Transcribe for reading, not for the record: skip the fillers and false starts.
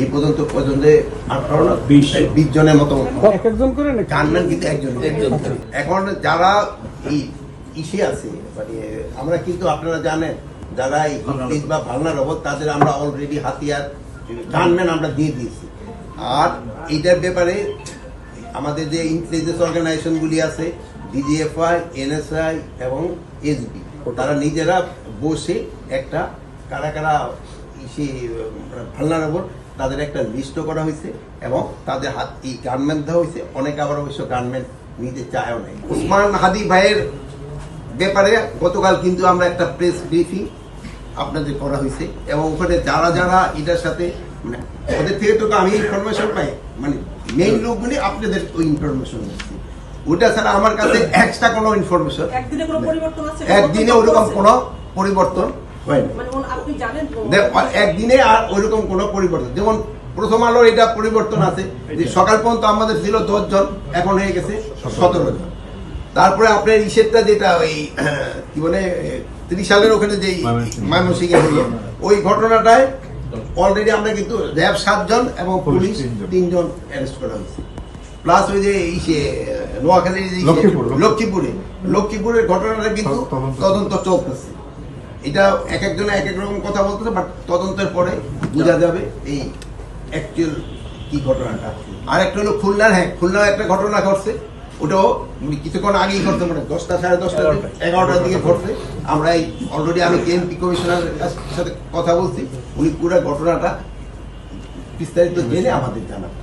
এই পর্যন্ত 20 জনের মতো গানম্যান, কিন্তু একজন। এখন যারা এই ইসে আছে, মানে আমরা কিন্তু আপনারা জানেন যারা এই হিটলিস্ট বা ভালনারেবল তাদের আমরা অলরেডি হাতিয়ার গানম্যান আমরা দিয়ে দিয়েছি। আর এইটার ব্যাপারে আমাদের যে ইন্টেলিজেন্স অর্গানাইজেশনগুলি আছে, ডিজিএফআই, এনএসআই এবং এসবি, তারা নিজেরা বসে একটা কারা কারা ইসে ভালনারেবল তাদের একটা লিস্টও করা হয়েছে এবং তাদের হাত এই গানম্যান দেওয়া হয়েছে। অনেকে আবার অবশ্য গানম্যান নিতে চায়ও নাই। ওসমান হাদি ভাইয়ের ব্যাপারে গতকাল কিন্তু আমরা একটা প্রেস ব্রিফিং আপনাদের করা হয়েছে এবং ওখানে যারা যারা এটার সাথে মানে ওদের থেকে তো আমি ইনফরমেশন পাই, মানে মেইন লোকগুলি আপনাদের ওই ইনফরমেশন দিচ্ছি। ওটা ছাড়া আমার কাছে এক্সট্রা কোনো ইনফরমেশন একদিনে ওরকম কোনো পরিবর্তন হয়নি। একদিনে আর ওইরকম কোনো পরিবর্তন, যেমন প্রথম আলোর এটা পরিবর্তন আছে যে সকাল পর্যন্ত আমাদের ছিল 10 জন, এখন হয়ে গেছে 17 জন। তারপরে আপনার ইসেরটা যেটা ওই কি বলে 30 সালের ওখানে যে ময়মনসিংহে হলো ওই ঘটনাটায় অলরেডি আমরা কিন্তু র্যাব 7 জন এবং পুলিশ 3 জন অ্যারেস্ট করা হয়েছে। প্লাস ওই যে ইসে নোয়াখালীর লক্ষ্মীপুরের ঘটনাটা কিন্তু তদন্ত চলতেছে। এটা এক একজনে এক এক রকম কথা বলতেছে, বাট তদন্তের পরে বোঝা যাবে এই অ্যাকচুয়াল কি ঘটনাটা। আর একটা হলো খুলনার, খুলনার একটা ঘটনা ঘটছে, ওটাও কিছুক্ষণ আগেই ঘটছে, মানে 10টা সাড়ে 10টা 11টার দিকে ঘটছে। আমরা এই অলরেডি আমি কেএমপি কমিশনারের সাথে কথা বলছি, উনি পুরো ঘটনাটা বিস্তারিত জেনে আমাদের জানাবেন।